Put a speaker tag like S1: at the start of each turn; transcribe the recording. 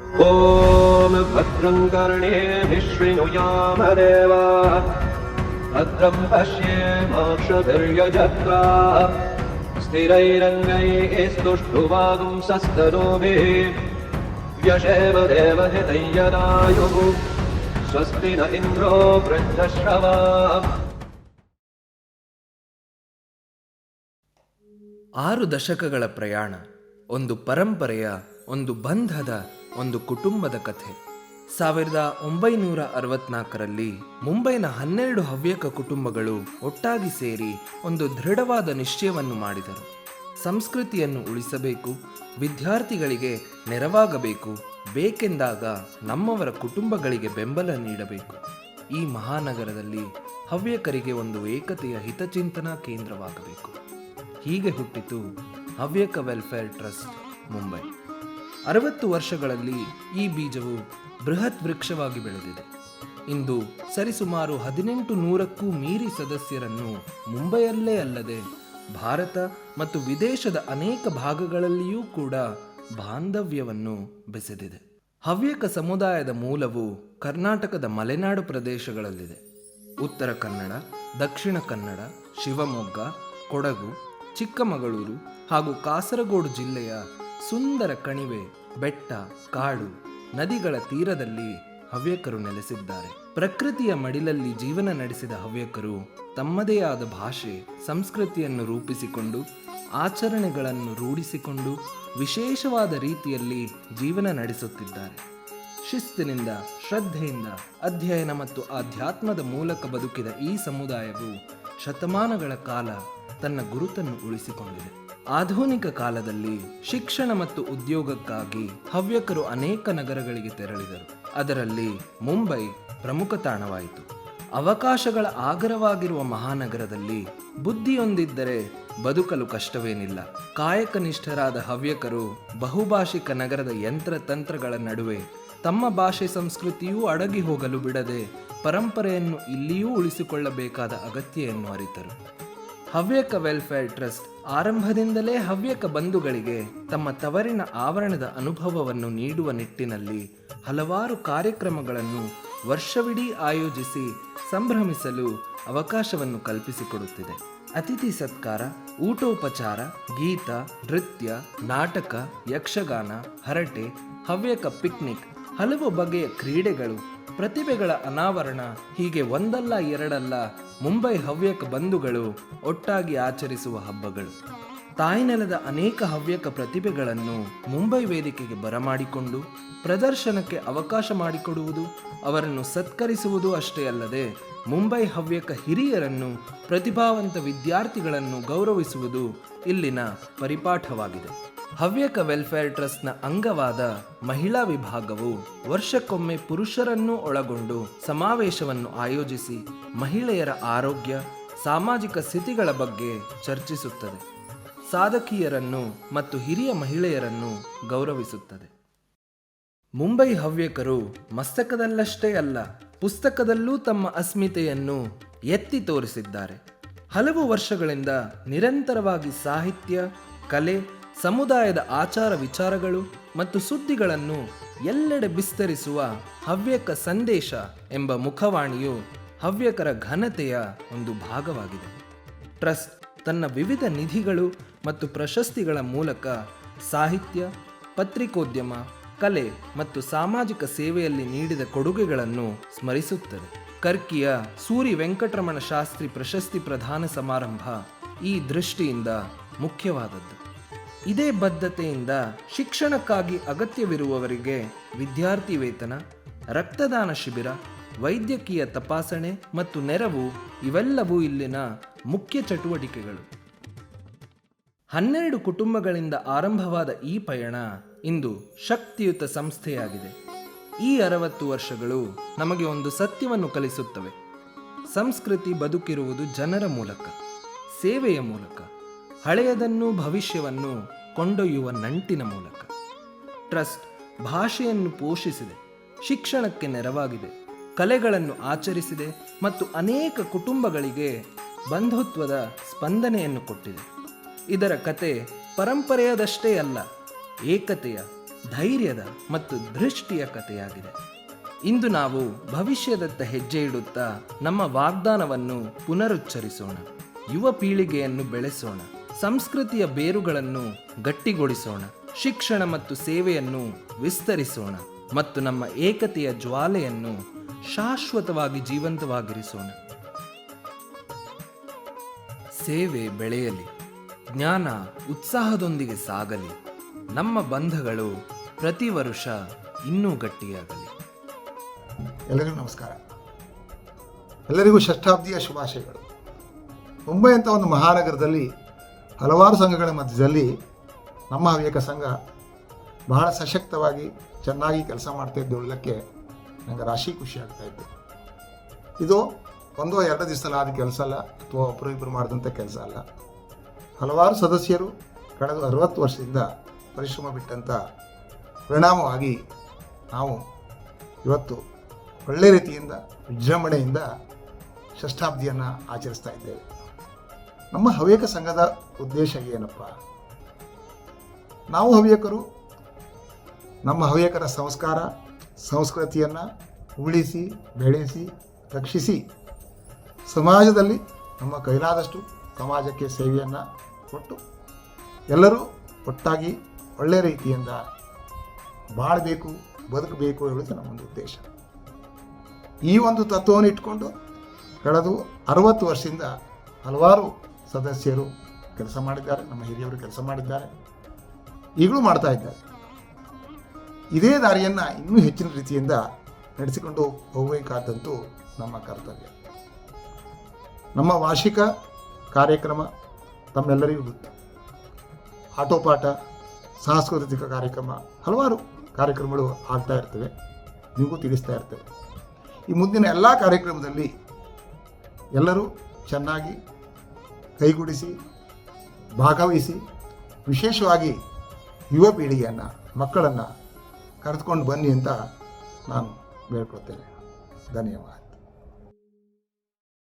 S1: ಓಂ ಭದ್ರಂ ಕರ್ಣೇಭಿಃ ಶೃಣುಯಾಮ ದೇವಾಃ ಭದ್ರಂ ಪಶ್ಯೇಮಾಕ್ಷಭಿರ್ಯಜತ್ರಾಃ ಸ್ಥಿರೈರಂಗೈಃ ಸ್ತುಷ್ಟುವಾಗುಂಸಸ್ತನೂಭಿಃ ವ್ಯಶೇಮ ದೇವಹಿತಂ ಯದಾಯುಃ ಸ್ವಸ್ತಿ ನ ಇಂದ್ರೋ ವೃದ್ಧಶ್ರವಾಃ.
S2: 6 ದಶಕಗಳ ಪ್ರಯಾಣ, ಒಂದು ಪರಂಪರೆಯ, ಒಂದು ಬಂಧದ, ಒಂದು ಕುಟುಂಬದ ಕಥೆ. 1964ರಲ್ಲಿ ಮುಂಬೈನ 12 ಹವ್ಯಕ ಕುಟುಂಬಗಳು ಒಟ್ಟಾಗಿ ಸೇರಿ ಒಂದು ದೃಢವಾದ ನಿಶ್ಚಯವನ್ನು ಮಾಡಿದರು. ಸಂಸ್ಕೃತಿಯನ್ನು ಉಳಿಸಬೇಕು, ವಿದ್ಯಾರ್ಥಿಗಳಿಗೆ ನೆರವಾಗಬೇಕು, ಬೇಕೆಂದಾಗ ನಮ್ಮವರ ಕುಟುಂಬಗಳಿಗೆ ಬೆಂಬಲ ನೀಡಬೇಕು. ಈ ಮಹಾನಗರದಲ್ಲಿ ಹವ್ಯಕರಿಗೆ ಒಂದು ಏಕತೆಯ ಹಿತಚಿಂತನಾ ಕೇಂದ್ರವಾಗಬೇಕು. ಹೀಗೆ ಹುಟ್ಟಿತು ಹವ್ಯಕ ವೆಲ್ಫೇರ್ ಟ್ರಸ್ಟ್ ಮುಂಬೈ. 60 ವರ್ಷಗಳಲ್ಲಿ ಈ ಬೀಜವು ಬೃಹತ್ ವೃಕ್ಷವಾಗಿ ಬೆಳೆದಿದೆ. ಇಂದು ಸರಿಸುಮಾರು 1800ಕ್ಕೂ ಮೀರಿ ಸದಸ್ಯರನ್ನು ಮುಂಬೈಯಲ್ಲೇ ಅಲ್ಲದೆ ಭಾರತ ಮತ್ತು ವಿದೇಶದ ಅನೇಕ ಭಾಗಗಳಲ್ಲಿಯೂ ಕೂಡ ಬಾಂಧವ್ಯವನ್ನು ಬೆಸೆದಿದೆ. ಹವ್ಯಕ ಸಮುದಾಯದ ಮೂಲವು ಕರ್ನಾಟಕದ ಮಲೆನಾಡು ಪ್ರದೇಶಗಳಲ್ಲಿದೆ. ಉತ್ತರ ಕನ್ನಡ, ದಕ್ಷಿಣ ಕನ್ನಡ, ಶಿವಮೊಗ್ಗ, ಕೊಡಗು, ಚಿಕ್ಕಮಗಳೂರು ಹಾಗೂ ಕಾಸರಗೋಡು ಜಿಲ್ಲೆಯ ಸುಂದರ ಕಣಿವೆ, ಬೆಟ್ಟ, ಕಾಡು, ನದಿಗಳ ತೀರದಲ್ಲಿ ಹವ್ಯಕರು ನೆಲೆಸಿದ್ದಾರೆ. ಪ್ರಕೃತಿಯ ಮಡಿಲಲ್ಲಿ ಜೀವನ ನಡೆಸಿದ ಹವ್ಯಕರು ತಮ್ಮದೇ ಆದ ಭಾಷೆ, ಸಂಸ್ಕೃತಿಯನ್ನು ರೂಪಿಸಿಕೊಂಡು, ಆಚರಣೆಗಳನ್ನು ರೂಢಿಸಿಕೊಂಡು ವಿಶೇಷವಾದ ರೀತಿಯಲ್ಲಿ ಜೀವನ ನಡೆಸುತ್ತಿದ್ದಾರೆ. ಶಿಸ್ತಿನಿಂದ, ಶ್ರದ್ಧೆಯಿಂದ ಅಧ್ಯಯನ ಮತ್ತು ಆಧ್ಯಾತ್ಮದ ಮೂಲಕ ಬದುಕಿದ ಈ ಸಮುದಾಯವು ಶತಮಾನಗಳ ಕಾಲ ತನ್ನ ಗುರುತನ್ನು ಉಳಿಸಿಕೊಂಡಿದೆ. ಆಧುನಿಕ ಕಾಲದಲ್ಲಿ ಶಿಕ್ಷಣ ಮತ್ತು ಉದ್ಯೋಗಕ್ಕಾಗಿ ಹವ್ಯಕರು ಅನೇಕ ನಗರಗಳಿಗೆ ತೆರಳಿದರು. ಅದರಲ್ಲಿ ಮುಂಬೈ ಪ್ರಮುಖ ತಾಣವಾಯಿತು. ಅವಕಾಶಗಳ ಆಗರವಾಗಿರುವ ಮಹಾನಗರದಲ್ಲಿ ಬುದ್ಧಿಯೊಂದಿದ್ದರೆ ಬದುಕಲು ಕಷ್ಟವೇನಿಲ್ಲ. ಕಾಯಕನಿಷ್ಠರಾದ ಹವ್ಯಕರು ಬಹುಭಾಷಿಕ ನಗರದ ಯಂತ್ರತಂತ್ರಗಳ ನಡುವೆ ತಮ್ಮ ಭಾಷೆ ಸಂಸ್ಕೃತಿಯೂ ಅಡಗಿ ಹೋಗಲು ಬಿಡದೆ ಪರಂಪರೆಯನ್ನು ಇಲ್ಲಿಯೂ ಉಳಿಸಿಕೊಳ್ಳಬೇಕಾದ ಅಗತ್ಯವನ್ನು ಅರಿತರು. ಹವ್ಯಕ ವೆಲ್ಫೇರ್ ಟ್ರಸ್ಟ್ ಆರಂಭದಿಂದಲೇ ಹವ್ಯಕ ಬಂಧುಗಳಿಗೆ ತಮ್ಮ ತವರಿನ ಆವರಣದ ಅನುಭವವನ್ನು ನೀಡುವ ನಿಟ್ಟಿನಲ್ಲಿ ಹಲವಾರು ಕಾರ್ಯಕ್ರಮಗಳನ್ನು ವರ್ಷವಿಡೀ ಆಯೋಜಿಸಿ ಸಂಭ್ರಮಿಸಲು ಅವಕಾಶವನ್ನು ಕಲ್ಪಿಸಿಕೊಡುತ್ತಿದೆ. ಅತಿಥಿ ಸತ್ಕಾರ, ಊಟೋಪಚಾರ, ಗೀತ, ನೃತ್ಯ, ನಾಟಕ, ಯಕ್ಷಗಾನ, ಹರಟೆ, ಹವ್ಯಕ ಪಿಕ್ನಿಕ್, ಹಲವು ಬಗೆಯ ಕ್ರೀಡೆಗಳು, ಪ್ರತಿಭೆಗಳ ಅನಾವರಣ, ಹೀಗೆ ಒಂದಲ್ಲ ಎರಡಲ್ಲ ಮುಂಬೈ ಹವ್ಯಕ ಬಂಧುಗಳು ಒಟ್ಟಾಗಿ ಆಚರಿಸುವ ಹಬ್ಬಗಳು. ತಾಯ್ನೆಲದ ಅನೇಕ ಹವ್ಯಕ ಪ್ರತಿಭೆಗಳನ್ನು ಮುಂಬೈ ವೇದಿಕೆಗೆ ಬರಮಾಡಿಕೊಂಡು ಪ್ರದರ್ಶನಕ್ಕೆ ಅವಕಾಶ ಮಾಡಿಕೊಡುವುದು, ಅವರನ್ನು ಸತ್ಕರಿಸುವುದು ಅಷ್ಟೇ ಅಲ್ಲದೆ ಮುಂಬೈ ಹವ್ಯಕ ಹಿರಿಯರನ್ನು, ಪ್ರತಿಭಾವಂತ ವಿದ್ಯಾರ್ಥಿಗಳನ್ನು ಗೌರವಿಸುವುದು ಇಲ್ಲಿನ ಪರಿಪಾಠವಾಗಿದೆ. ಹವ್ಯಕ ವೆಲ್ಫೇರ್ ಟ್ರಸ್ಟ್ನ ಅಂಗವಾದ ಮಹಿಳಾ ವಿಭಾಗವು ವರ್ಷಕ್ಕೊಮ್ಮೆ ಪುರುಷರನ್ನೂ ಒಳಗೊಂಡು ಸಮಾವೇಶವನ್ನು ಆಯೋಜಿಸಿ ಮಹಿಳೆಯರ ಆರೋಗ್ಯ, ಸಾಮಾಜಿಕ ಸ್ಥಿತಿಗಳ ಬಗ್ಗೆ ಚರ್ಚಿಸುತ್ತದೆ. ಸಾಧಕಿಯರನ್ನು ಮತ್ತು ಹಿರಿಯ ಮಹಿಳೆಯರನ್ನು ಗೌರವಿಸುತ್ತದೆ. ಮುಂಬೈ ಹವ್ಯಕರು ಮಸ್ತಕದಲ್ಲಷ್ಟೇ ಅಲ್ಲ, ಪುಸ್ತಕದಲ್ಲೂ ತಮ್ಮ ಅಸ್ಮಿತೆಯನ್ನು ಎತ್ತಿ ತೋರಿಸಿದ್ದಾರೆ. ಹಲವು ವರ್ಷಗಳಿಂದ ನಿರಂತರವಾಗಿ ಸಾಹಿತ್ಯ, ಕಲೆ, ಸಮುದಾಯದ ಆಚಾರ ವಿಚಾರಗಳು ಮತ್ತು ಸುದ್ದಿಗಳನ್ನು ಎಲ್ಲೆಡೆ ಬಿಸ್ತರಿಸುವ ಹವ್ಯಕ ಸಂದೇಶ ಎಂಬ ಮುಖವಾಣಿಯು ಹವ್ಯಕರ ಘನತೆಯ ಒಂದು ಭಾಗವಾಗಿದೆ. ಟ್ರಸ್ಟ್ ತನ್ನ ವಿವಿಧ ನಿಧಿಗಳು ಮತ್ತು ಪ್ರಶಸ್ತಿಗಳ ಮೂಲಕ ಸಾಹಿತ್ಯ, ಪತ್ರಿಕೋದ್ಯಮ, ಕಲೆ ಮತ್ತು ಸಾಮಾಜಿಕ ಸೇವೆಯಲ್ಲಿ ನೀಡಿದ ಕೊಡುಗೆಗಳನ್ನು ಸ್ಮರಿಸುತ್ತದೆ. ಕರ್ಕಿಯ ಸೂರಿ ವೆಂಕಟರಮಣ ಶಾಸ್ತ್ರಿ ಪ್ರಶಸ್ತಿ ಪ್ರದಾನ ಸಮಾರಂಭ ಈ ದೃಷ್ಟಿಯಿಂದ ಮುಖ್ಯವಾದದ್ದು. ಇದೇ ಬದ್ಧತೆಯಿಂದ ಶಿಕ್ಷಣಕ್ಕಾಗಿ ಅಗತ್ಯವಿರುವವರಿಗೆ ವಿದ್ಯಾರ್ಥಿ ವೇತನ, ರಕ್ತದಾನ ಶಿಬಿರ, ವೈದ್ಯಕೀಯ ತಪಾಸಣೆ ಮತ್ತು ನೆರವು ಇವೆಲ್ಲವೂ ಇಲ್ಲಿನ ಮುಖ್ಯ ಚಟುವಟಿಕೆಗಳು. 12 ಕುಟುಂಬಗಳಿಂದ ಆರಂಭವಾದ ಈ ಪಯಣ ಇಂದು ಶಕ್ತಿಯುತ ಸಂಸ್ಥೆಯಾಗಿದೆ. ಈ 60 ವರ್ಷಗಳು ನಮಗೆ ಒಂದು ಸತ್ಯವನ್ನು ಕಲಿಸುತ್ತವೆ. ಸಂಸ್ಕೃತಿ ಬದುಕಿರುವುದು ಜನರ ಮೂಲಕ, ಸೇವೆಯ ಮೂಲಕ, ಹಳೆಯದನ್ನು ಭವಿಷ್ಯವನ್ನು ಕೊಂಡೊಯ್ಯುವ ನಂಟಿನ ಮೂಲಕ. ಟ್ರಸ್ಟ್ ಭಾಷೆಯನ್ನು ಪೋಷಿಸಿದೆ, ಶಿಕ್ಷಣಕ್ಕೆ ನೆರವಾಗಿದೆ, ಕಲೆಗಳನ್ನು ಆಚರಿಸಿದೆ ಮತ್ತು ಅನೇಕ ಕುಟುಂಬಗಳಿಗೆ ಬಂಧುತ್ವದ ಸ್ಪಂದನೆಯನ್ನು ಕೊಟ್ಟಿದೆ. ಇದರ ಕತೆ ಪರಂಪರೆಯದಷ್ಟೇ ಅಲ್ಲ, ಏಕತೆಯ, ಧೈರ್ಯದ ಮತ್ತು ದೃಷ್ಟಿಯ ಕಥೆಯಾಗಿದೆ. ಇಂದು ನಾವು ಭವಿಷ್ಯದತ್ತ ಹೆಜ್ಜೆ ಇಡುತ್ತಾ ನಮ್ಮ ವಾಗ್ದಾನವನ್ನು ಪುನರುಚ್ಚರಿಸೋಣ. ಯುವ ಪೀಳಿಗೆಯನ್ನು ಬೆಳೆಸೋಣ, ಸಂಸ್ಕೃತಿಯ ಬೇರುಗಳನ್ನು ಗಟ್ಟಿಗೊಳಿಸೋಣ, ಶಿಕ್ಷಣ ಮತ್ತು ಸೇವೆಯನ್ನು ವಿಸ್ತರಿಸೋಣ ಮತ್ತು ನಮ್ಮ ಏಕತೆಯ ಜ್ವಾಲೆಯನ್ನು ಶಾಶ್ವತವಾಗಿ ಜೀವಂತವಾಗಿರಿಸೋಣ. ಸೇವೆ ಬೆಳೆಯಲಿ, ಜ್ಞಾನ ಉತ್ಸಾಹದೊಂದಿಗೆ ಸಾಗಲಿ, ನಮ್ಮ ಬಂಧಗಳು ಪ್ರತಿ ವರ್ಷ ಇನ್ನೂ ಗಟ್ಟಿಯಾಗಲಿ.
S3: ಎಲ್ಲರಿಗೂ ನಮಸ್ಕಾರ. ಎಲ್ಲರಿಗೂ ಷಷ್ಠಾಬ್ದಿಯ ಶುಭಾಶಯಗಳು. ಮುಂಬೈ ಅಂತ ಒಂದು ಮಹಾನಗರದಲ್ಲಿ ಹಲವಾರು ಸಂಘಗಳ ಮಧ್ಯದಲ್ಲಿ ನಮ್ಮ ಹವ್ಯಕ ಸಂಘ ಬಹಳ ಸಶಕ್ತವಾಗಿ ಚೆನ್ನಾಗಿ ಕೆಲಸ ಮಾಡ್ತಾ ಇದ್ದೊಳ್ಳಕ್ಕೆ ನನಗೆ ರಾಶಿ ಖುಷಿ ಆಗ್ತಾ ಇತ್ತು. ಇದು ಒಂದೋ ಎರಡು ದಿವಸದಲ್ಲಿ ಆದ ಕೆಲಸ ಅಲ್ಲ, ಅಥವಾ ಒಬ್ಬರು ಇಬ್ಬರು ಮಾಡಿದಂಥ ಕೆಲಸ ಅಲ್ಲ. ಹಲವಾರು ಸದಸ್ಯರು ಕಳೆದ 60 ವರ್ಷದಿಂದ ಪರಿಶ್ರಮ ಬಿಟ್ಟಂಥ ಪರಿಣಾಮವಾಗಿ ನಾವು ಇವತ್ತು ಒಳ್ಳೆ ರೀತಿಯಿಂದ ವಿಜೃಂಭಣೆಯಿಂದ ಷಷ್ಠಾಬ್ದಿಯನ್ನು ಆಚರಿಸ್ತಾ ಇದ್ದೇವೆ. ನಮ್ಮ ಹವ್ಯಕ ಸಂಘದ ಉದ್ದೇಶ ಏನಪ್ಪ? ನಾವು ಹವ್ಯಕರು ನಮ್ಮ ಹವ್ಯಕರ ಸಂಸ್ಕಾರ ಸಂಸ್ಕೃತಿಯನ್ನು ಉಳಿಸಿ ಬೆಳೆಸಿ ರಕ್ಷಿಸಿ ಸಮಾಜದಲ್ಲಿ ನಮ್ಮ ಕೈಲಾದಷ್ಟು ಸಮಾಜಕ್ಕೆ ಸೇವೆಯನ್ನು ಕೊಟ್ಟು ಎಲ್ಲರೂ ಒಟ್ಟಾಗಿ ಒಳ್ಳೆಯ ರೀತಿಯಿಂದ ಬಾಳಬೇಕು, ಬದುಕಬೇಕು ಹೇಳೋದು ನಮ್ಮೊಂದು ಉದ್ದೇಶ. ಈ ಒಂದು ತತ್ವವನ್ನು ಇಟ್ಕೊಂಡು ಕಳೆದ 60 ವರ್ಷದಿಂದ ಹಲವಾರು ಸದಸ್ಯರು ಕೆಲಸ ಮಾಡಿದ್ದಾರೆ, ನಮ್ಮ ಹಿರಿಯವರು ಕೆಲಸ ಮಾಡಿದ್ದಾರೆ, ಈಗಲೂ ಮಾಡ್ತಾ ಇದ್ದಾರೆ. ಇದೇ ದಾರಿಯನ್ನು ಇನ್ನೂ ಹೆಚ್ಚಿನ ರೀತಿಯಿಂದ ನಡೆಸಿಕೊಂಡು ಹೋಗಬೇಕಾದಂತೂ ನಮ್ಮ ಕರ್ತವ್ಯ. ನಮ್ಮ ವಾರ್ಷಿಕ ಕಾರ್ಯಕ್ರಮ ತಮ್ಮೆಲ್ಲರಿಗೂ ಗೊತ್ತು. ಆಟೋಪಾಠ, ಸಾಂಸ್ಕೃತಿಕ ಕಾರ್ಯಕ್ರಮ, ಹಲವಾರು ಕಾರ್ಯಕ್ರಮಗಳು ಆಗ್ತಾ ಇರ್ತವೆ, ನಿಮಗೂ ತಿಳಿಸ್ತಾ ಇರ್ತವೆ. ಈ ಮುಂದಿನ ಎಲ್ಲ ಕಾರ್ಯಕ್ರಮದಲ್ಲಿ ಎಲ್ಲರೂ ಚೆನ್ನಾಗಿ ಕೈಗೂಡಿಸಿ ಭಾಗವಹಿಸಿ, ವಿಶೇಷವಾಗಿ ಯುವ ಪೀಳಿಗೆಯನ್ನು ಮಕ್ಕಳನ್ನು ಕರೆದುಕೊಂಡು ಬನ್ನಿ ಅಂತ ನಾನು ಬೇಡ್ಕೊಳ್ತೇನೆ. ಧನ್ಯವಾದ.